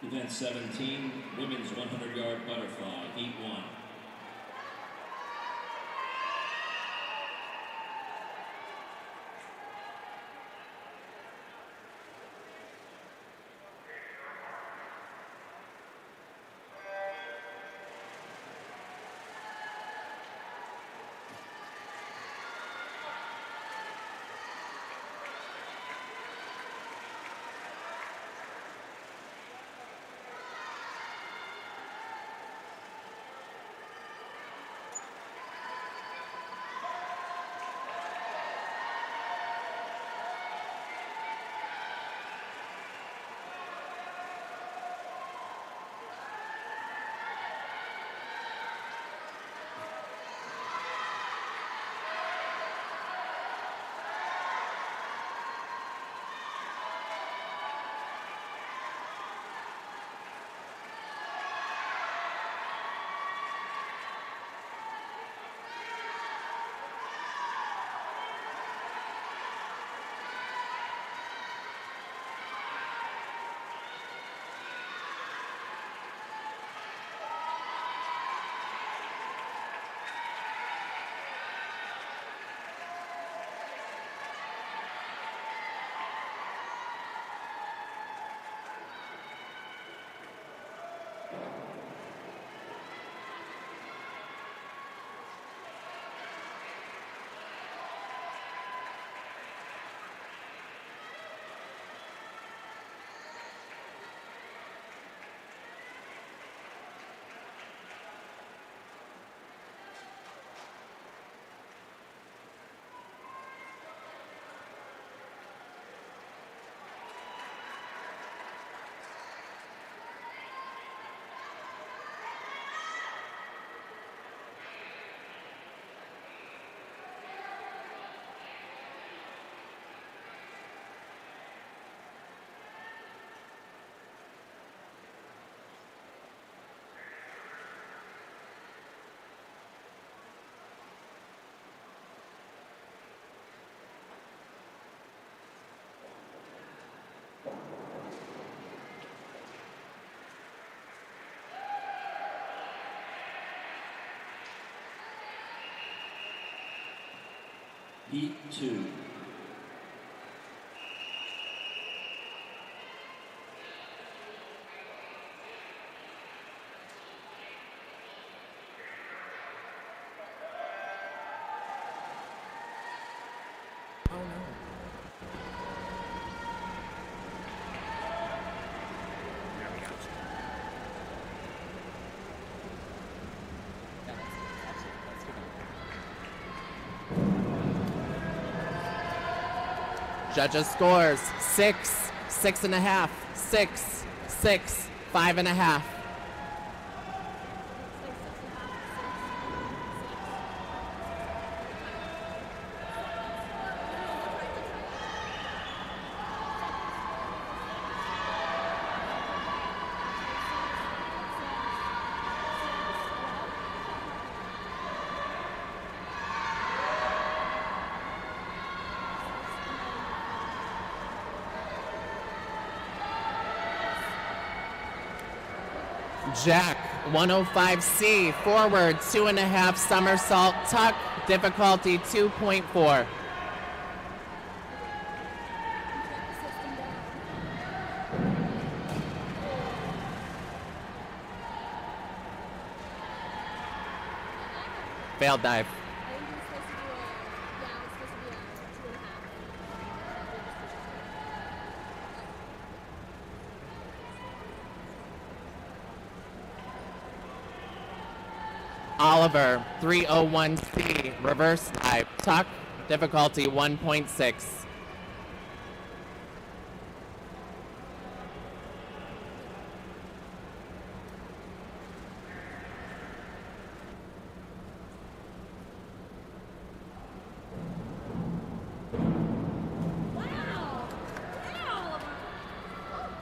Event 17, women's 100-yard butterfly, heat 1. Heat 2. Judges scores 6, 6.5, 6, 6, 5.5. Jack, 105C, forward, 2.5, somersault, tuck, difficulty 2.4. Failed dive. Oliver, 301C, reverse dive, tuck, difficulty 1.6.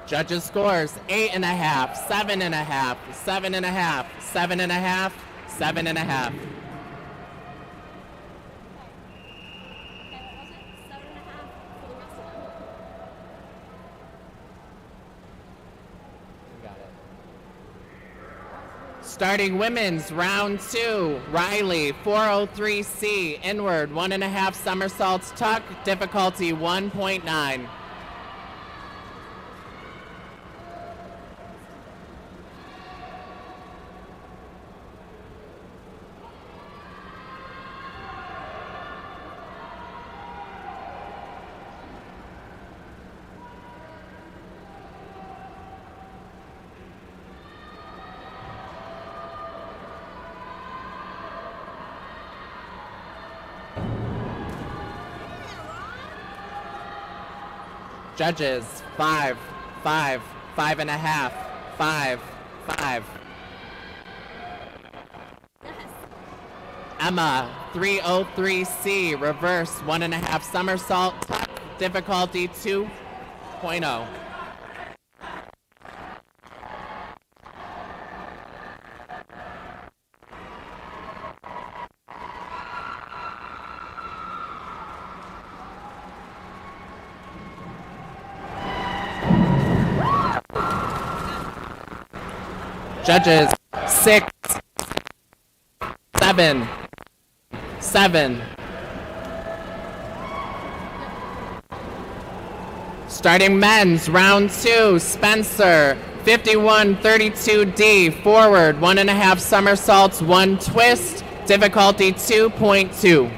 Judges scores 8.5, 7.5, 7.5, 7.5, 7.5. Got it. Starting women's round 2, Riley, 403C, inward, 1.5 somersaults tuck, difficulty 1.9. Judges, 5, 5, 5.5, 5, 5. Emma, 303C, reverse, 1.5 somersault, tuck, difficulty 2.0. Judges, 6, 7, 7. Starting men's, round 2, Spencer, 5132D, forward, 1.5 somersaults, 1 twist, difficulty 2.2.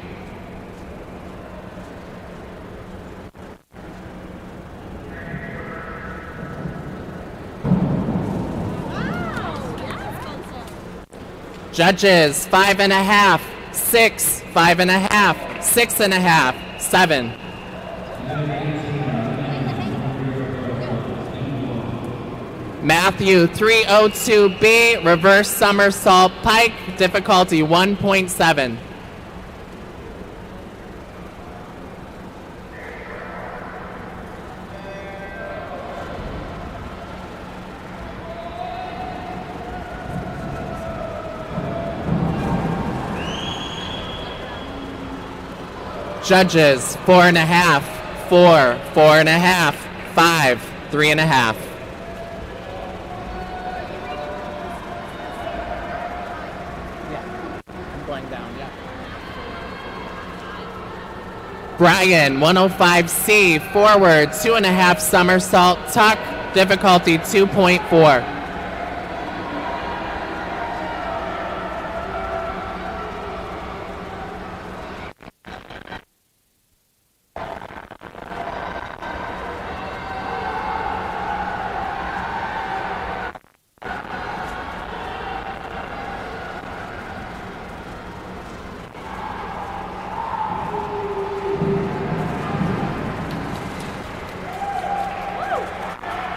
Judges, 5.5, 6, 5.5, 6.5, 7. Matthew, 302B, reverse somersault pike, difficulty 1.7. Judges, 4.5, 4, 4.5, 5, 3.5. Brian, 105C, forward, 2.5 somersault tuck, difficulty 2.4.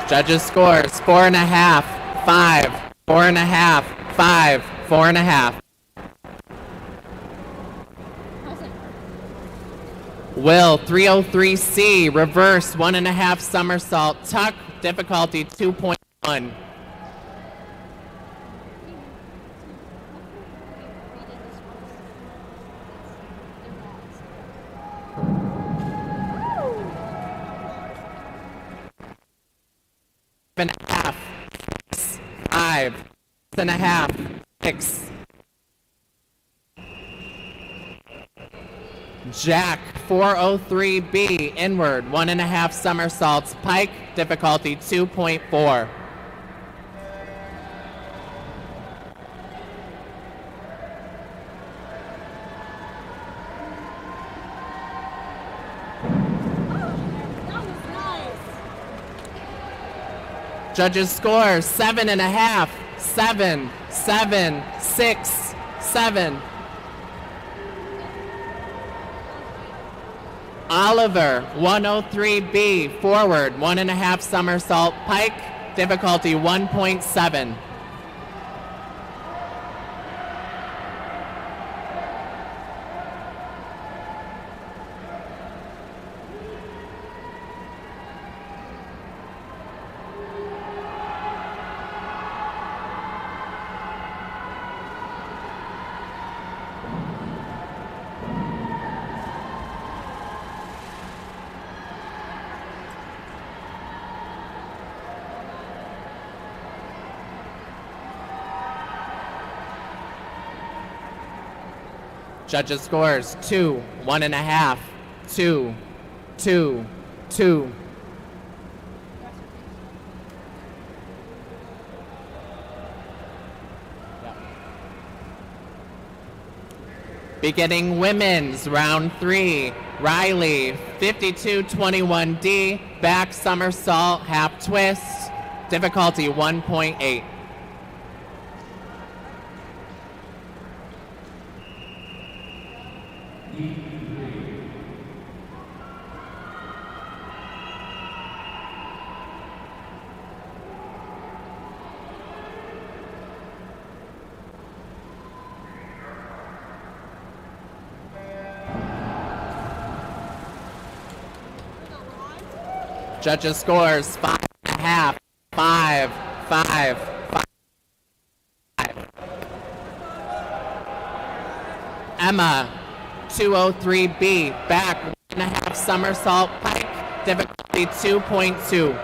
Judges scores 4.5, 5, 4.5, 5, 4.5. Will, 303C, reverse, 1.5 somersault tuck, difficulty 2.1. And a half, 6, 5, 6.5, 6. Jack, 403B, inward, 1.5 somersaults pike, difficulty 2.4. Judges score 7.5, 7, 7, 6, 7. Oliver, 103B, forward, 1.5 somersault pike, difficulty 1.7. Judges scores 2, 1.5, 2, 2, 2. Beginning women's round 3, Riley, 52-21D, back somersault, half twist, difficulty 1.8. Judges scores 5.5, 5, 5, 5. Emma, 203B, back 1.5 somersault pike, difficulty 2.2.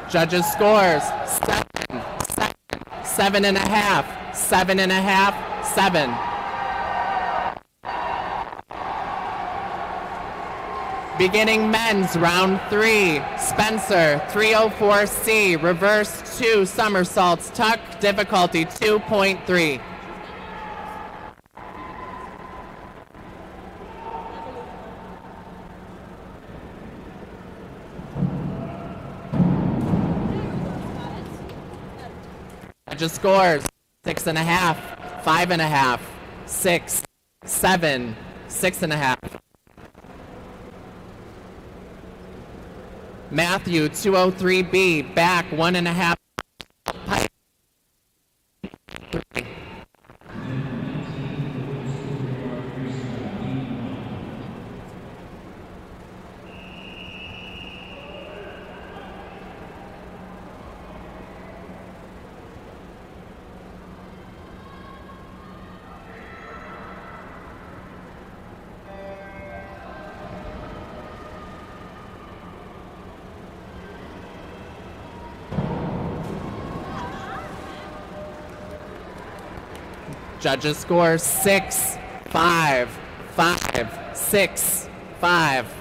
Judges scores 7.5, 7.5, 7. Beginning men's round 3, Spencer, 304C, reverse 2 somersaults, tuck, difficulty 2.3. Judges scores 6.5, 5.5, 6, 7, 6.5. Matthew, 203B, back 1.5. Pike. 3. Judges score 6, 5, 5, 6, 5.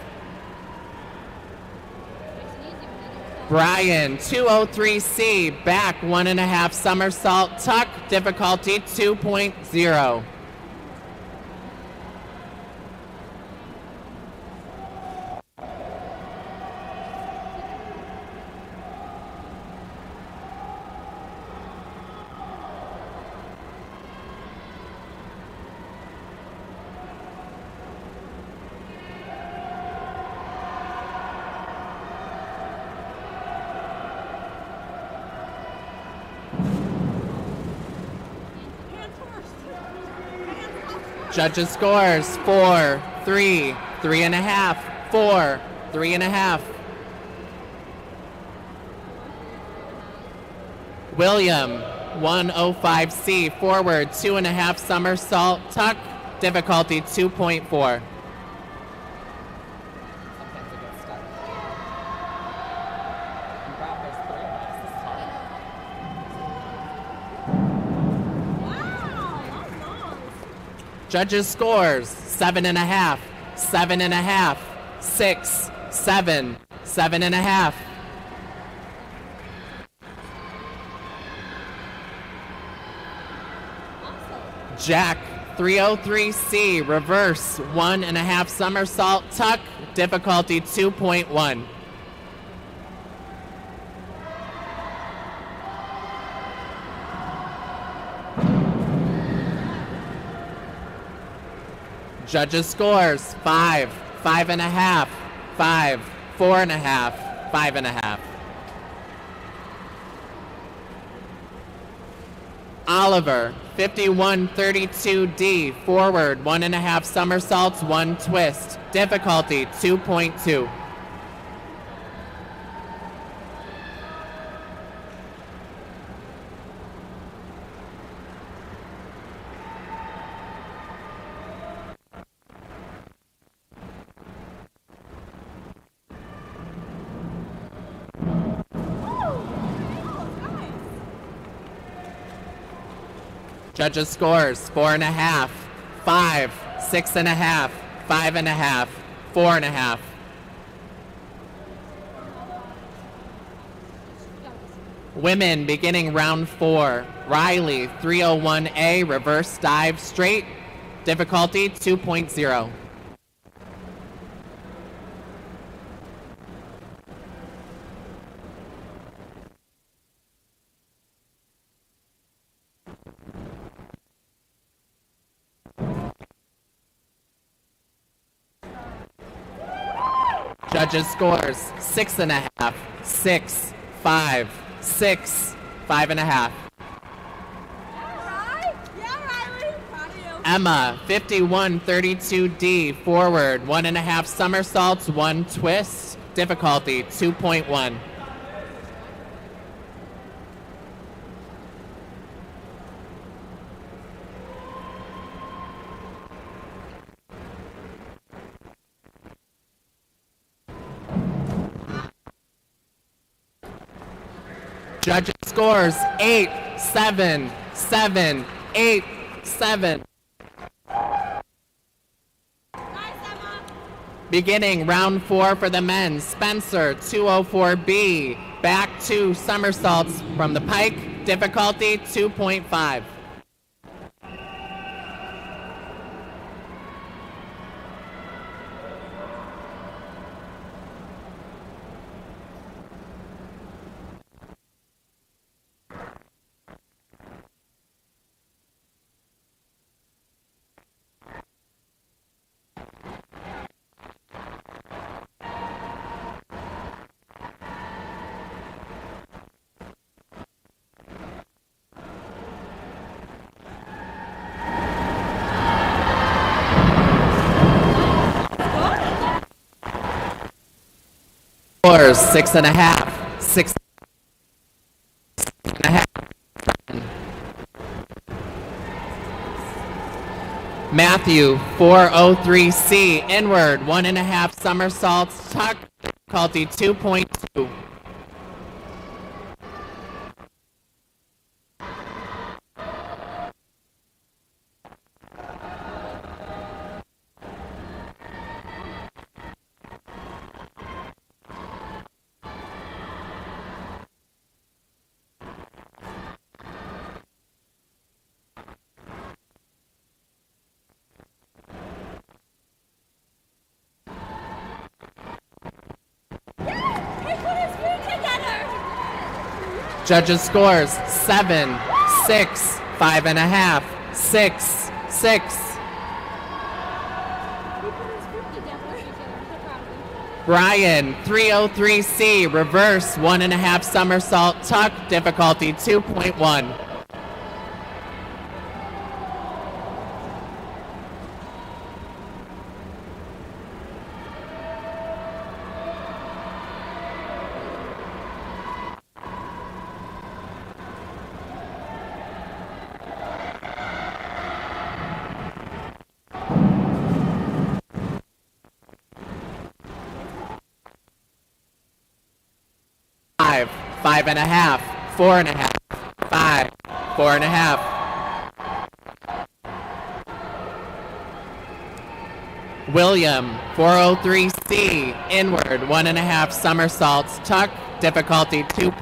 Brian, 203C, back 1.5 somersault, tuck, difficulty 2.0. Judges scores 4, 3, 3.5, 4, 3.5. William, 105C, forward 2.5 somersault, tuck, difficulty 2.4. Judges scores 7.5, 7.5, 6, 7, 7.5. Jack, 303C, reverse 1.5 somersault, tuck, difficulty 2.1. Judges scores 5, 5.5, 5, 4.5, 5.5. Oliver, 5132D, forward, 1.5 somersaults, 1 twist. Difficulty, 2.2. Judges' scores, 4.5, 5, 6.5, 5.5, 4.5. Women beginning round 4. Riley, 301A, reverse dive straight. Difficulty, 2.0. Judges' scores, 6.5, 6, 5, 6, 5.5. Emma, 5132D, forward, 1.5 somersaults, 1 twist. Difficulty, 2.1. Judges' scores, 8, 7, 7, 8, 7. Beginning round 4 for the men, Spencer, 204B, back 2 somersaults from the pike, difficulty 2.5. Scores, 6.5, 6.5. Matthew, 403C, inward, 1.5 somersaults, tuck, difficulty 2.2. Judges' scores, 7, 6, 5.5, 6, 6. Brian, 303C, reverse, 1.5 somersault, tuck, difficulty 2.1. Five, 5.5, 4.5, 5, 4.5. William, 403C, inward, 1.5 somersaults, tuck, difficulty 2.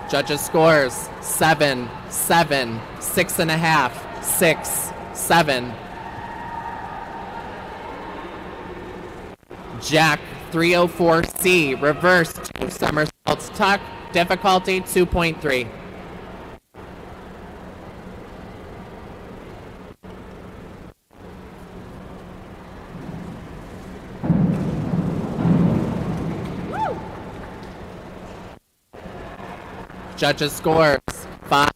Judges' scores, 7, 7, 6.5, 6, 7. Jack, 304C, reverse 2 somersaults tuck, difficulty 2.3. Judges scores 5,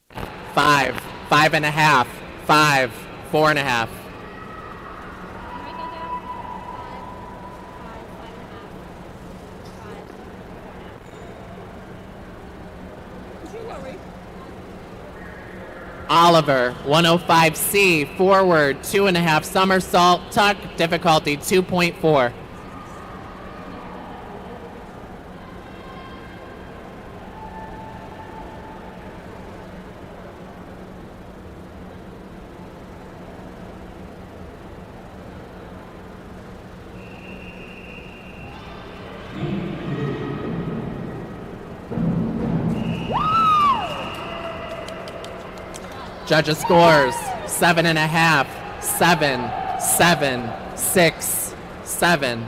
5, 5.5, 5, 4.5. Oliver, 105C, forward, 2.5 somersault, tuck, difficulty 2.4. Judges scores 7.5, 7, 7, 6, 7.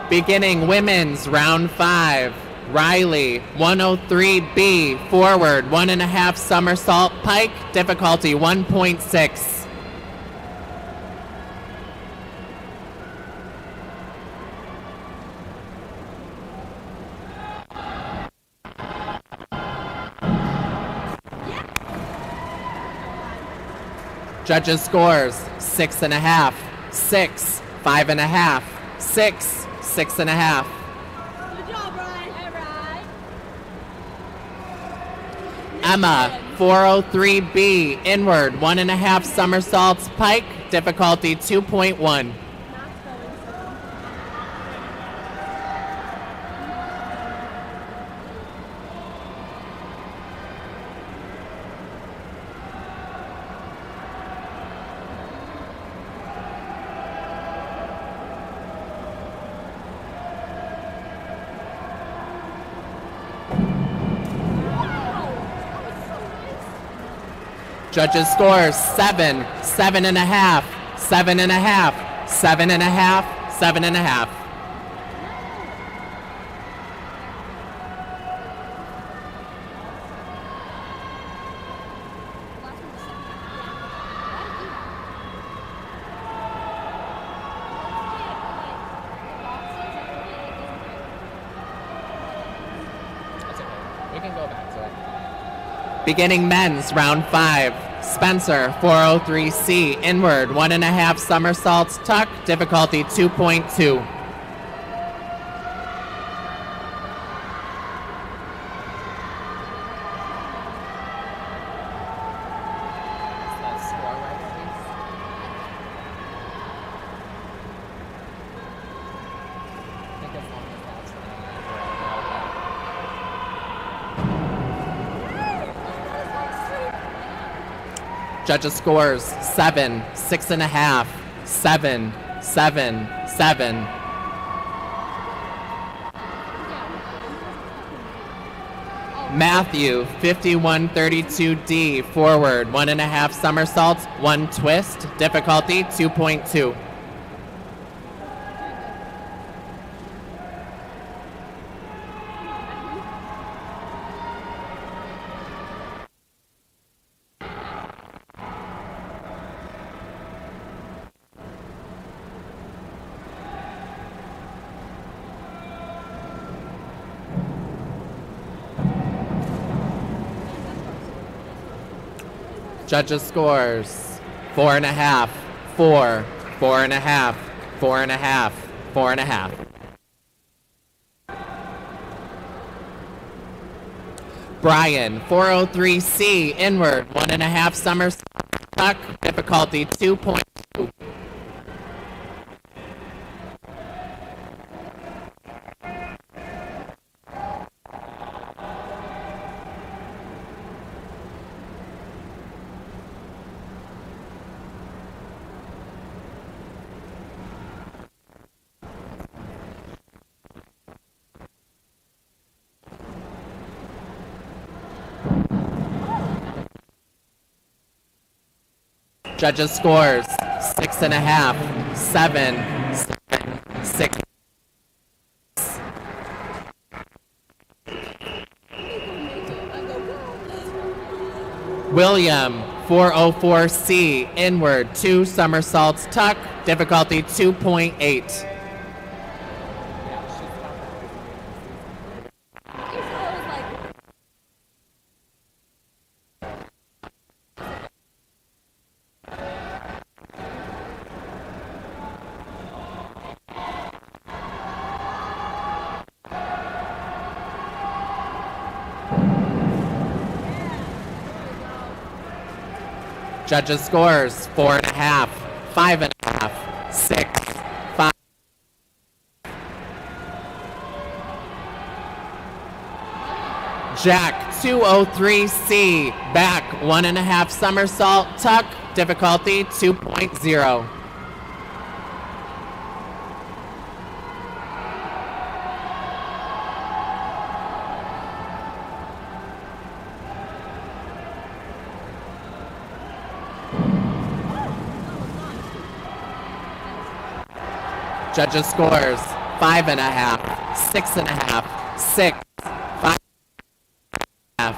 Beginning women's round 5. Riley, 103B, forward, 1.5 somersault pike, difficulty 1.6. Judges scores 6.5, 6, 5.5, 6, 6.5. Good job, Ryan. All right. Emma, 403B, inward, 1.5 somersaults pike, difficulty 2.1. Judges scores 7, 7.5, 7.5, 7.5, 7.5. We can go back to it. Beginning men's round 5. Spencer, 403C, inward, 1.5 somersaults tuck, difficulty 2.2. Judges scores 7, 6.5, 7, 7, 7. Matthew, 5132D, forward, 1.5 somersaults, 1 twist, difficulty 2.2. Judges scores 4.5, 4, 4.5, 4.5, 4.5. Brian, 403C, inward, 1.5 somersault tuck, difficulty 2.2. Judges scores 6.5, 7, 6. William, 404C, inward, 2 somersaults, tuck, difficulty 2.8. Judges' scores 4.5, 5.5, 6, 5. Jack 203C, back 1.5 somersault, tuck, difficulty 2.0. Judges' scores 5.5, 6.5, 6, 5.5.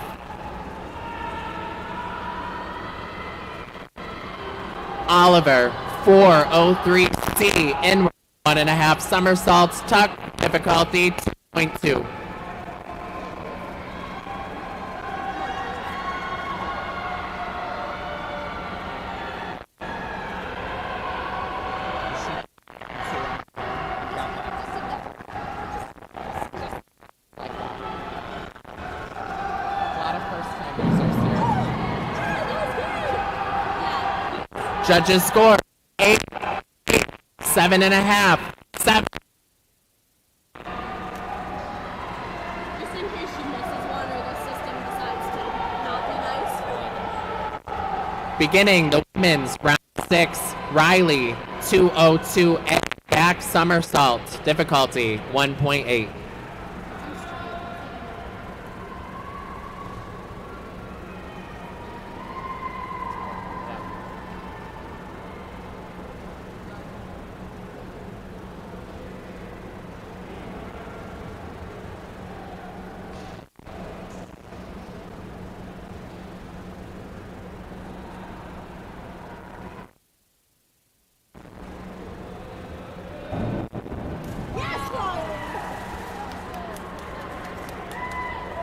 Oliver 403C, inward, 1.5 somersaults, tuck, difficulty 2.2. Judges' score 8, 7.5, 7. Just in case she misses one or the system decides to not be nice. Beginning the women's round 6, Riley 202A, back somersault, difficulty 1.8.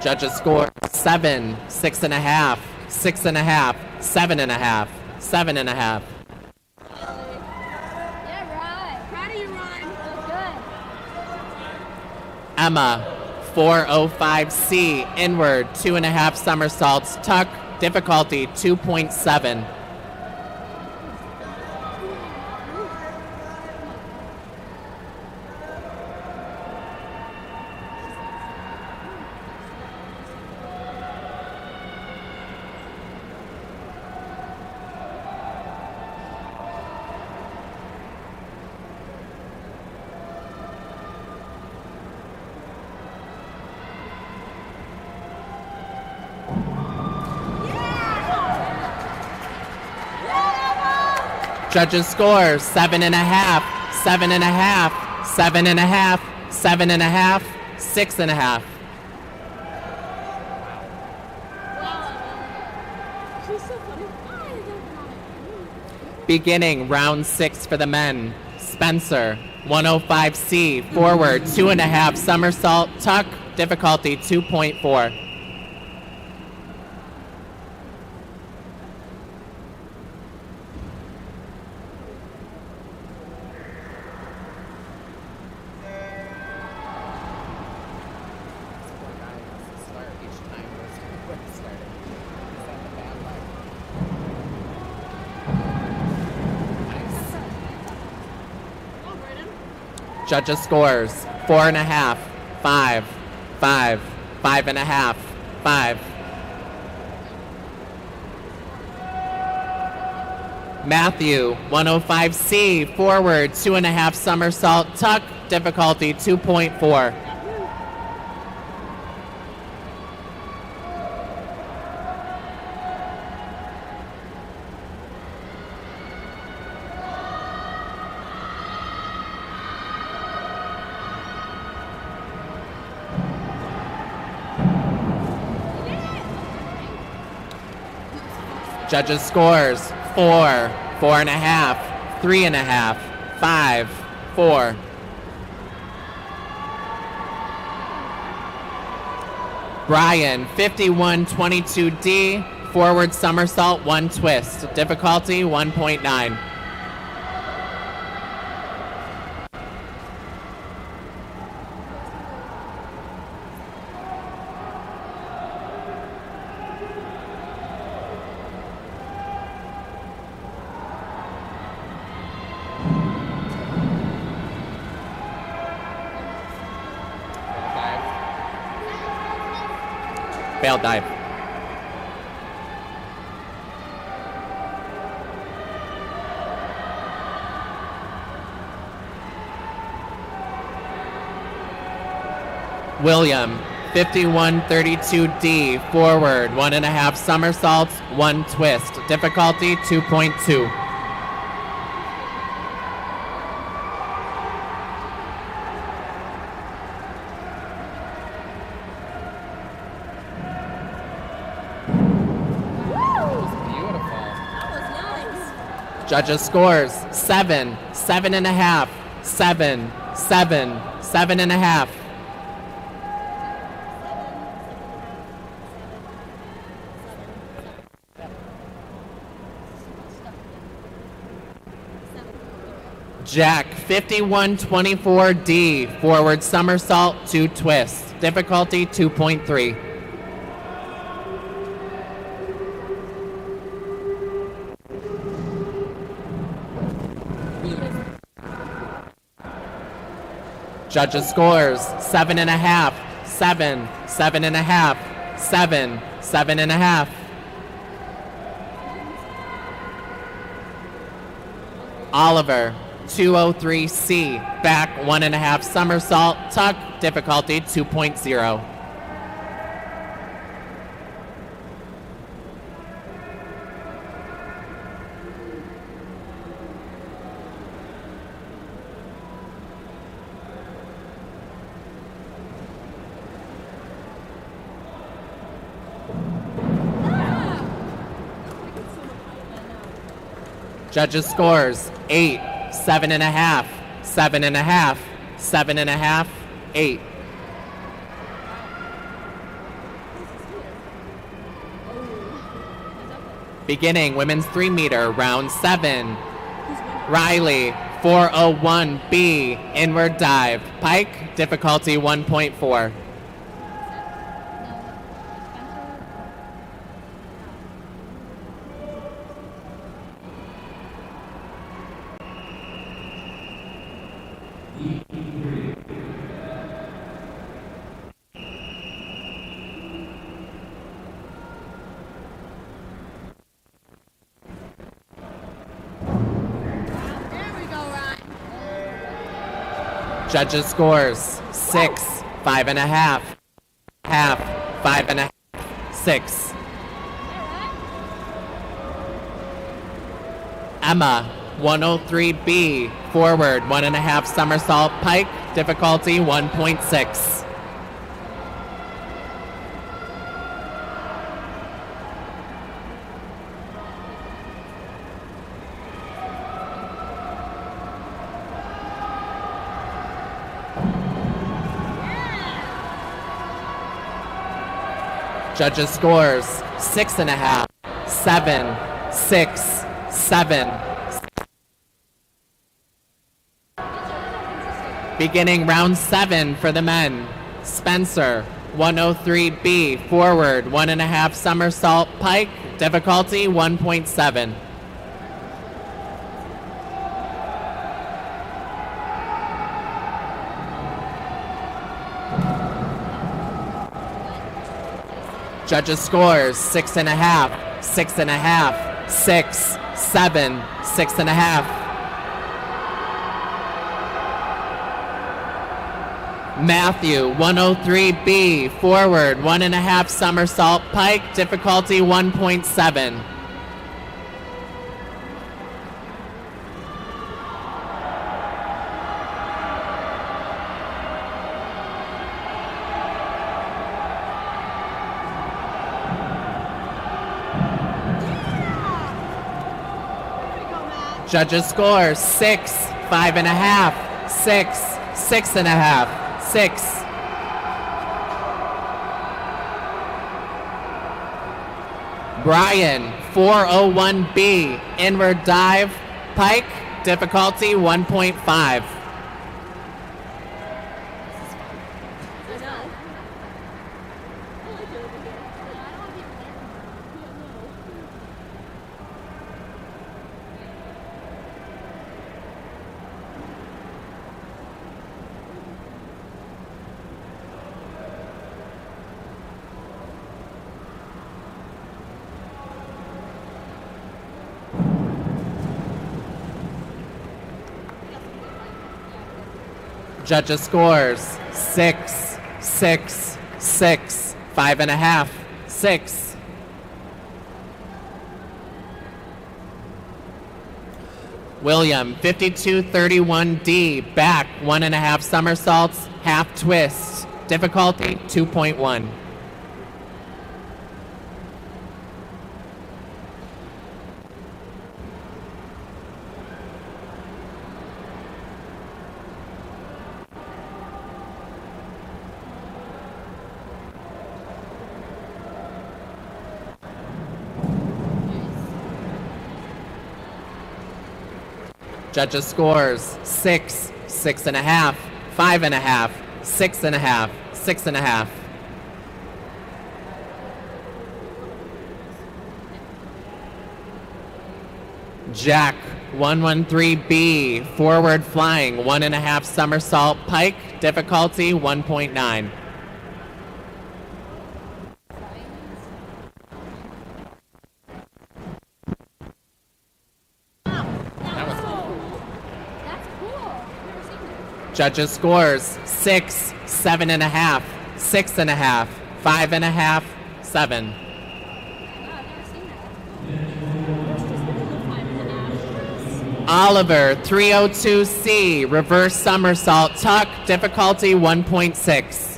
Judges score 7, 6.5, 6.5, 7.5, 7.5. Yeah, right. Proud of you, Ryan. That was Emma 405C, inward, 2.5 somersaults, tuck, difficulty 2.7. Judges score 7.5, 7.5, 7.5, 7.5, 6.5. She's so funny. Beginning round 6 for the men. Spencer 105C, forward, 2.5 somersault, tuck, difficulty 2.4. Judges scores 4.5, 5, 5, 5.5, 5. Matthew 105C, forward, 2.5 somersault, tuck, difficulty 2.4. Judges' scores 4, 4.5, 3.5, 5, 4. Brian, 5122D, forward somersault, 1 twist. Difficulty 1.9. Failed dive. William, 5132D, forward, 1.5 somersaults, 1 twist. Difficulty 2.2. Judges' scores 7, 7.5, 7, 7, 7.5. Jack, 5124D, forward somersault, 2 twists. Difficulty 2.3. Judges' scores 7.5, 7, 7.5, 7, 7.5. Oliver, 203C, back 1.5 somersault, tuck, difficulty 2.0. Judges' scores 8, 7.5, 7.5, 7.5, 8. Beginning women's 3 meter, round 7. Riley, 401B, inward dive. Pike, difficulty 1.4. Judges' scores 6, 5.5, half, 5.5, 6. Emma, 103B, forward, 1.5 somersault, pike, difficulty 1.6. Judges' scores 6.5, 7, 6, 7. Beginning round 7 for the men. Spencer, 103B, forward, 1.5 somersault, pike, difficulty 1.7. Judges' scores 6.5, 6.5, 6, 7, 6.5. Matthew, 103B, forward, 1.5 somersault, pike, difficulty 1.7. Judges score 6, 5.5, 6, 6.5, 6. Brian, 401B, inward dive, pike, difficulty 1.5. I know. I like it over here. I don't want to be over there. Judges scores 6, 6, 6, 5.5, 6. William, 5231D, back 1.5 somersaults, half twists, difficulty 2.1. Judges scores 6, 6.5, 5.5, 6.5, 6.5. Jack, 113B, forward flying, 1.5 somersault pike, difficulty 1.9. Judges scores 6, 7.5, 6.5, 5.5, 7. Oliver, 302C, reverse somersault tuck, difficulty 1.6.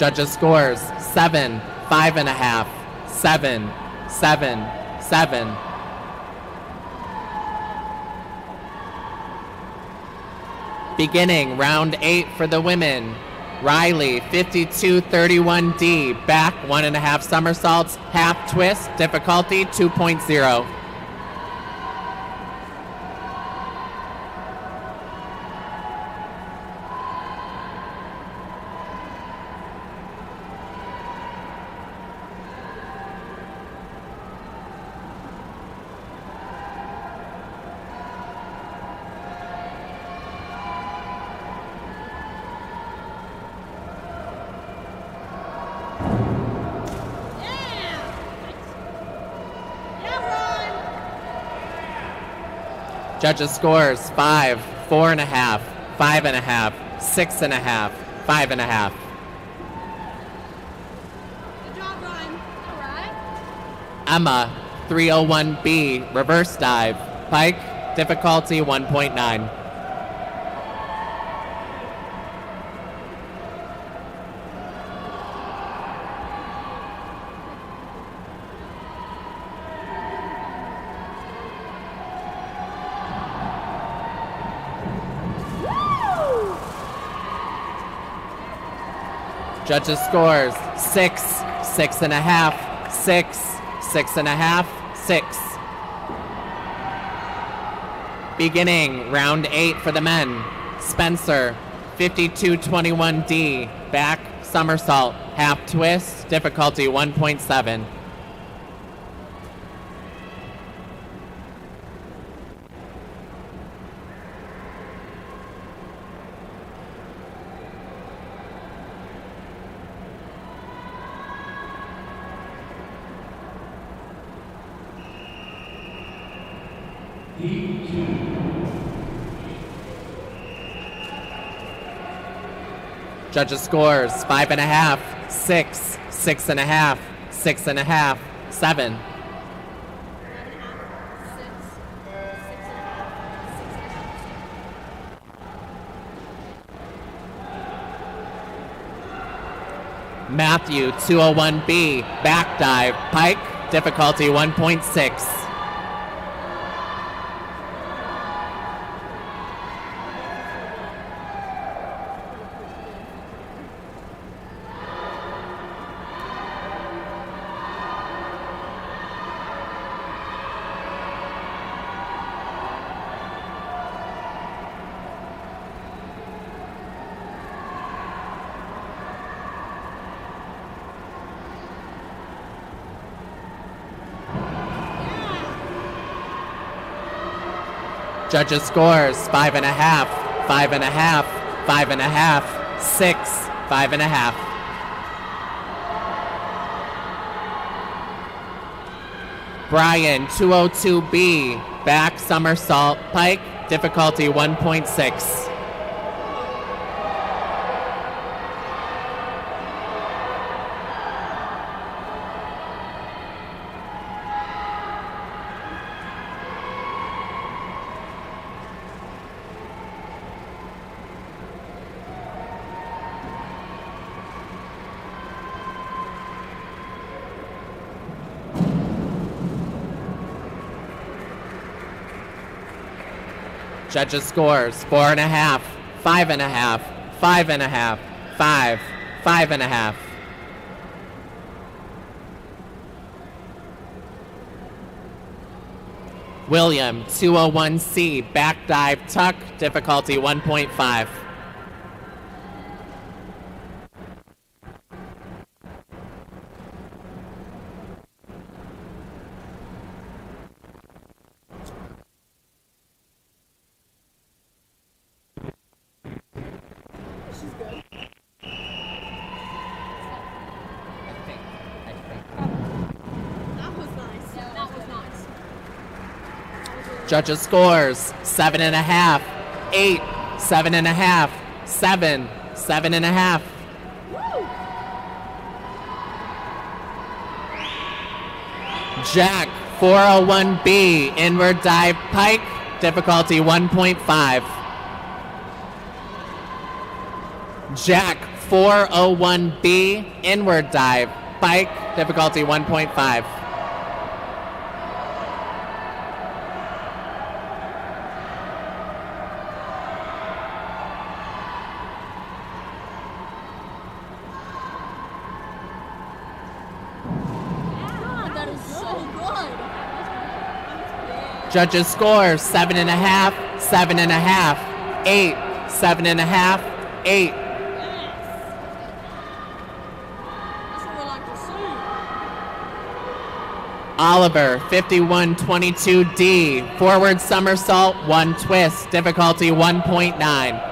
Judges scores 7, 5.5, 7, 7, 7. Beginning round 8 for the women. Riley, 5231D, back 1.5 somersaults, half twist, difficulty 2.0. Judges scores 5, 4.5, 5.5, 6.5, 5.5. Good job, Ryan. All right. Emma, 301B, reverse dive, pike, difficulty 1.9. Judges scores 6, 6.5, 6, 6.5, 6. Beginning round 8 for the men. Spencer, 5221D, back somersault, half twist, difficulty 1.7. Judges scores 5.5, 6, 6.5, 6.5, 7. 6, Matthew, 201B, back dive, pike, difficulty 1.6. Judges scores 5.5, 5.5, 5.5, 6, 5.5. Brian, 202B, back somersault, pike, difficulty 1.6. Judges scores 4.5, 5.5, 5.5, 5, 5.5. William, 201C, back dive, tuck, difficulty 1.5. Judges scores 7.5, 8, 7.5, 7, 7.5. Jack, 401B, inward dive, pike, difficulty 1.5. Jack, 401B, inward dive, pike, difficulty 1.5. Judges score 7.5, 7.5, 8, 7.5, 8. Oliver, 5122D, forward somersault, 1 twist, difficulty 1.9.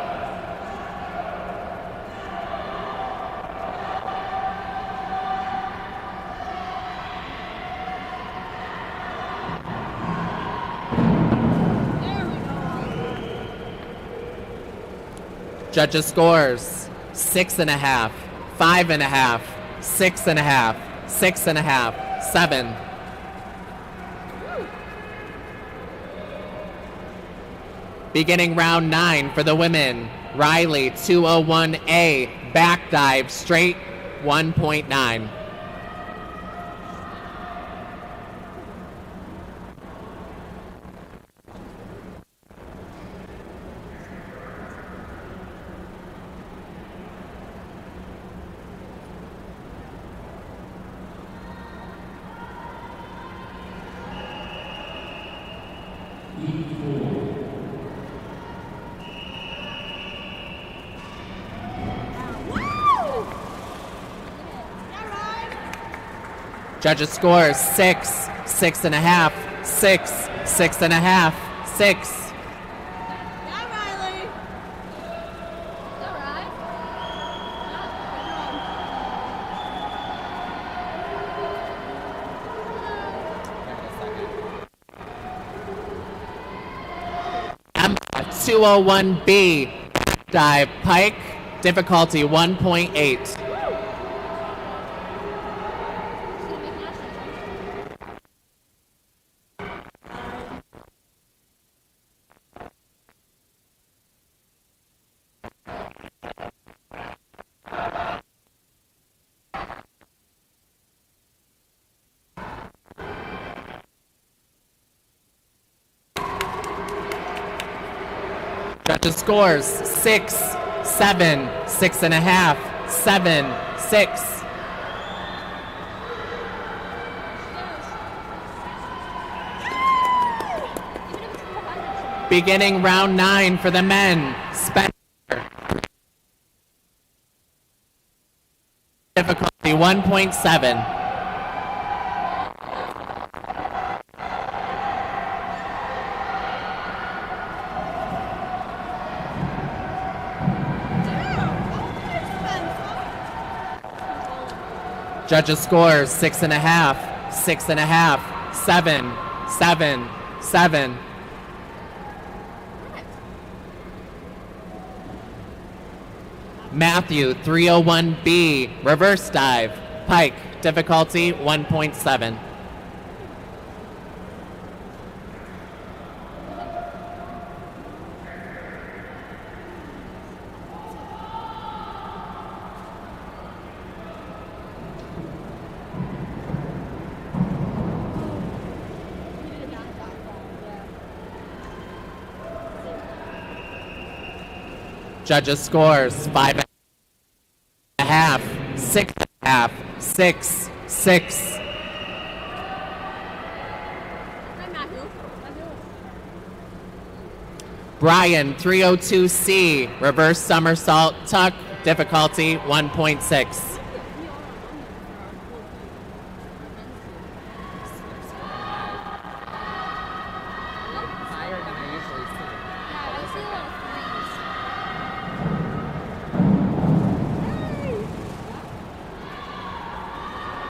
Judges scores 6.5, 5.5, 6.5, 6.5, 7. Beginning round 9 for the women. Riley, 201A, back dive, straight, 1.9. Judges scores 6, 6.5, 6, 6.5, 6. Yeah, Riley. All right. Emma, 201B, dive, pike, difficulty 1.8. Judges scores 6, 7, 6.5, 7, 6. Beginning round 9 for the men. Spencer. Difficulty 1.7. Judges scores 6.5, 6.5, 7, 7, 7. Matthew 301B, reverse dive, pike, difficulty 1.7. Judges scores 5.5, 6.5, 6, 6. Brian 302C, reverse somersault, tuck, difficulty 1.6.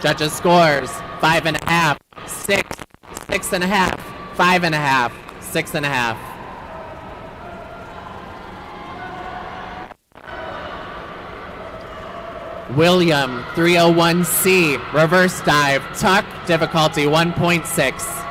Judges scores 5.5, 6, 6.5, 5.5, 6.5. William 301C, reverse dive, tuck, difficulty 1.6.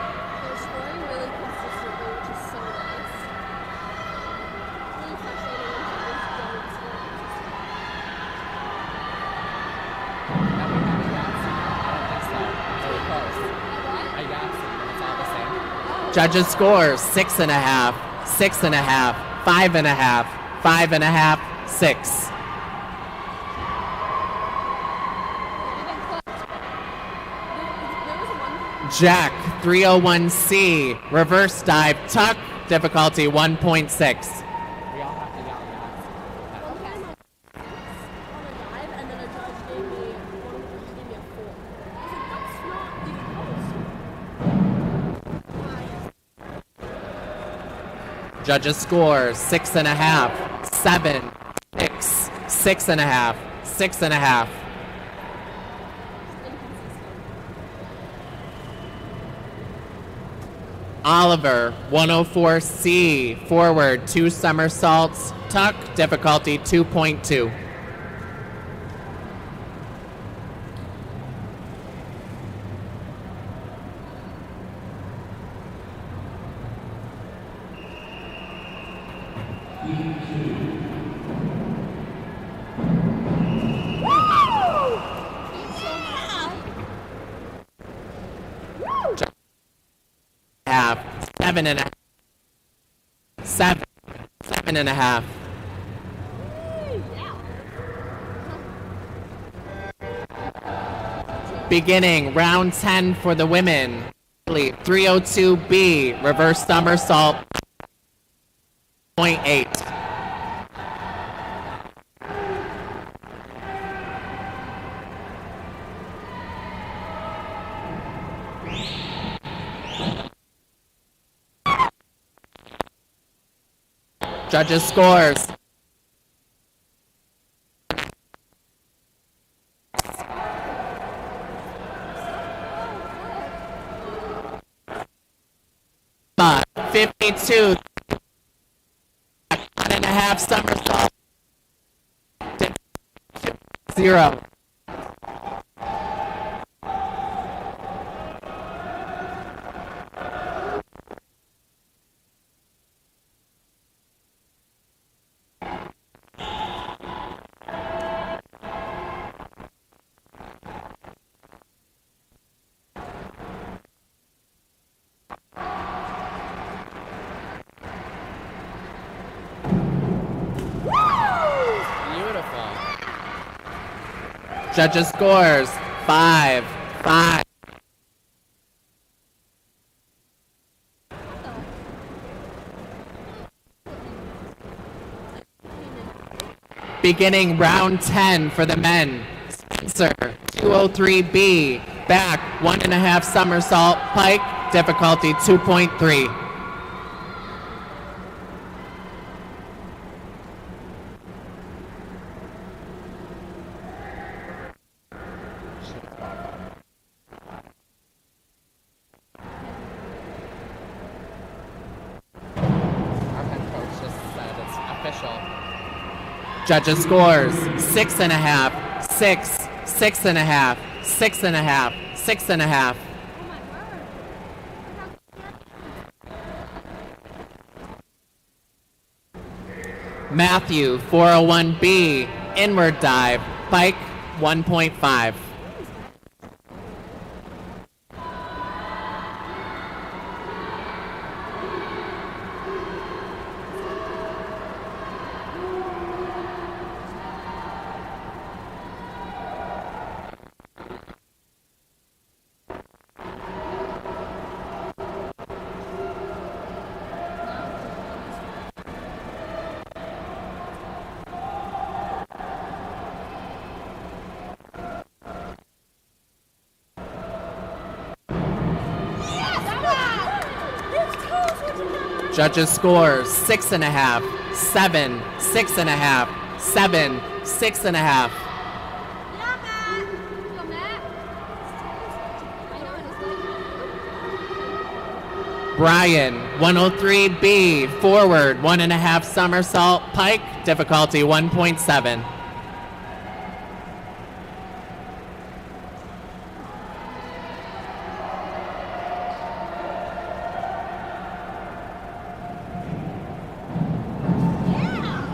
Judges scores 6.5, 6.5, 5.5, 5.5, 6. Jack 301C, reverse dive, tuck, difficulty 1.6. Judges score 6.5, 7, 6, 6.5, 6.5. Oliver 104C, forward 2 somersaults, tuck, difficulty 2.2. Half, 7.5, 7, 7.5. Beginning round 10 for the women. 302B, reverse somersault, 0.8. Judges scores. But 52, 1.5 somersault, 0. Judges scores 5-5. Beginning round 10 for the men. Spencer, 203B, back 1.5 somersault pike, difficulty 2.3. Our head coach just said it's official. Judges scores 6.5, 6, 6.5, 6.5, 6.5. Oh my word. Matthew, 401B, inward dive, pike 1.5. Judges scores 6.5, 7, 6.5, 7, 6.5. Yeah, Matt. Go, Matt. I know it's like. Brian, 103B, forward 1.5 somersault pike, difficulty 1.7.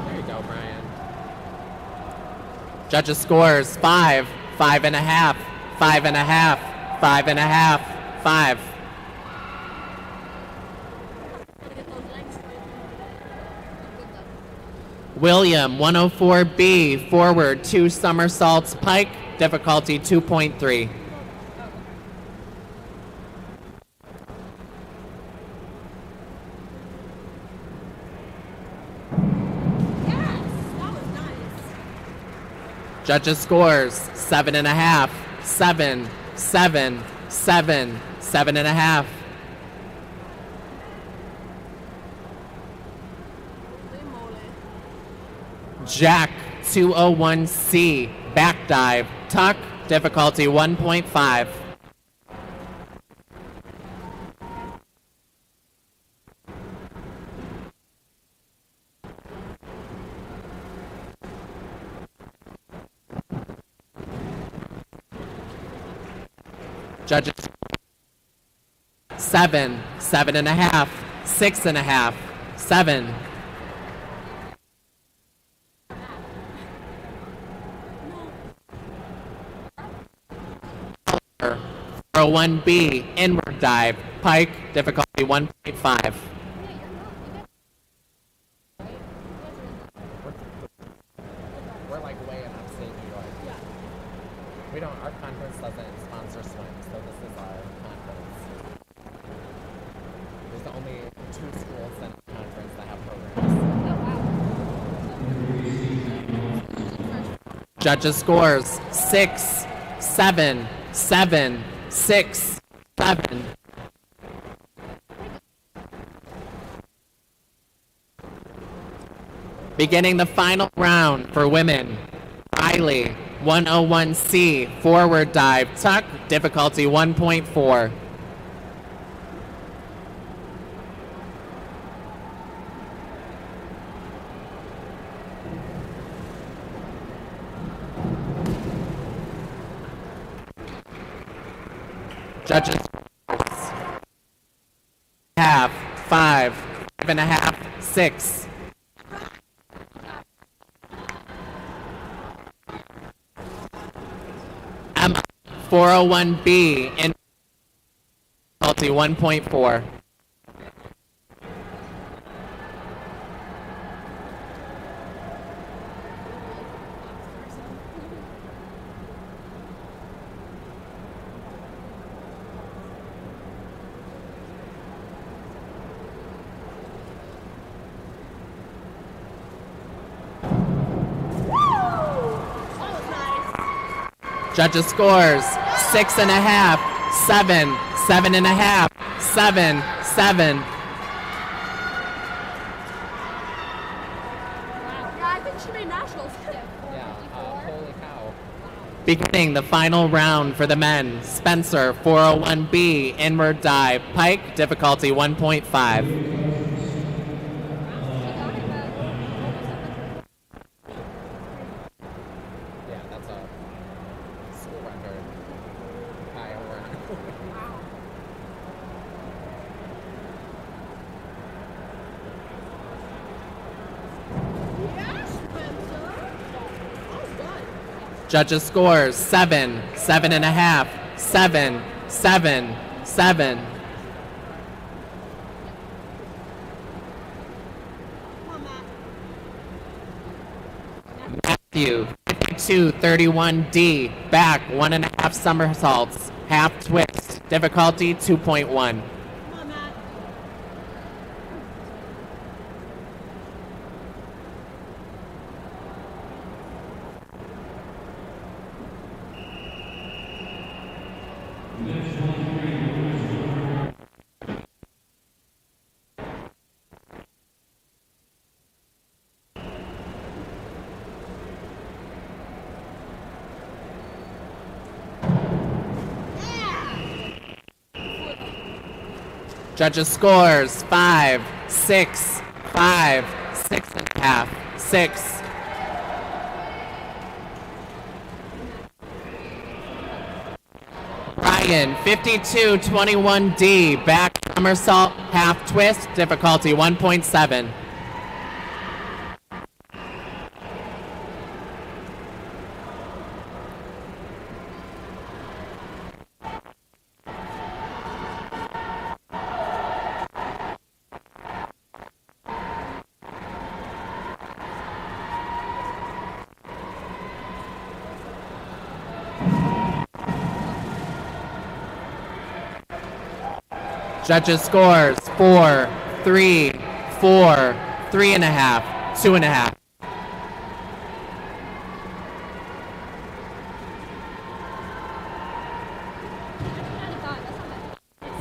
There you go, Brian. Judges scores 5, 5.5, 5.5, 5.5, 5. Get those legs straight. Good luck. William, 104B, forward 2 somersaults pike, difficulty 2.3. Yes, that was nice. Judges scores 7.5, 7, 7, 7, 7.5. Holy moly. Jack, 201C, back dive, tuck, difficulty 1.5. Judges 7, 7.5, 6.5, 7. 401B, inward dive, pike, difficulty 1.5. We're like way in upstate New York. Yeah. We don't, our conference doesn't sponsor swim, so this is our conference. There's only 2 schools in the conference that have programs. Oh, wow. Judges scores 6, 7, 7, 6, 7. Beginning the final round for women. Riley, 101C, forward dive, tuck, difficulty 1.4. Judges half, 5, 5.5, 6. Emma, 401B, in difficulty 1.4. Judges scores 6.5, 7, 7.5, 7, 7. Yeah, I think she made nationals. Holy cow. Beginning the final round for the men. Spencer, 401B, inward dive. Pike, difficulty 1.5. Yeah, that's a school record. High over. Yes, Spencer. That was good. Judges scores 7, 7.5, 7, 7, 7. Come on, Matt. Matthew, 52-31D, back 1.5 somersaults, half twist, difficulty 2.1. Come on, Matt. Judges scores 5, 6, 5, 6.5, 6. Ryan, 52-21D, back somersault, half twist, difficulty 1.7. Judges scores 4, 3, 4, 3.5, 2.5.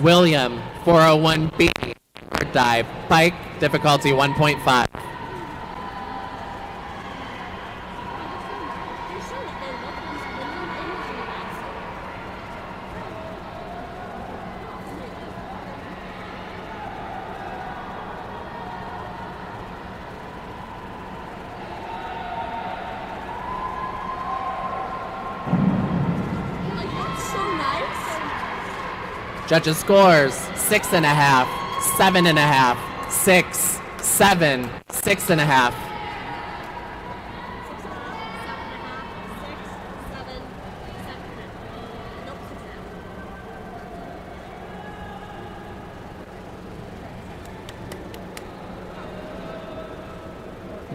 William, 401B, dive, pike, difficulty 1.5. Judges scores 6.5, 7.5, 6, 7, 6.5.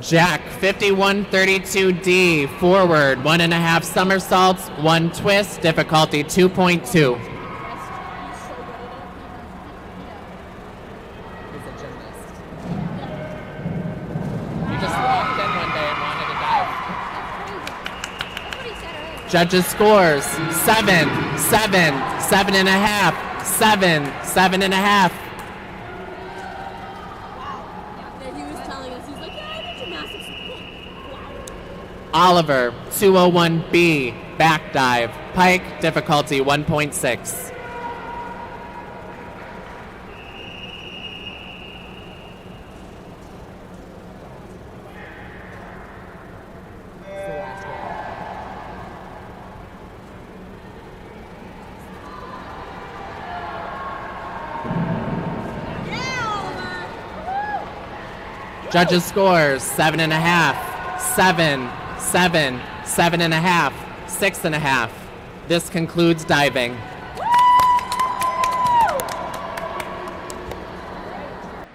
Jack, 51-32D, forward, 1.5 somersaults, 1 twist, difficulty 2.2. Judges scores 7, 7, 7.5, 7, 7.5. He was telling us, he's like, yeah, I did gymnastics. Wow. Oliver, 201B, back dive, pike, difficulty 1.6. Judges scores 7.5, 7, 7, 7.5, 6.5. This concludes diving.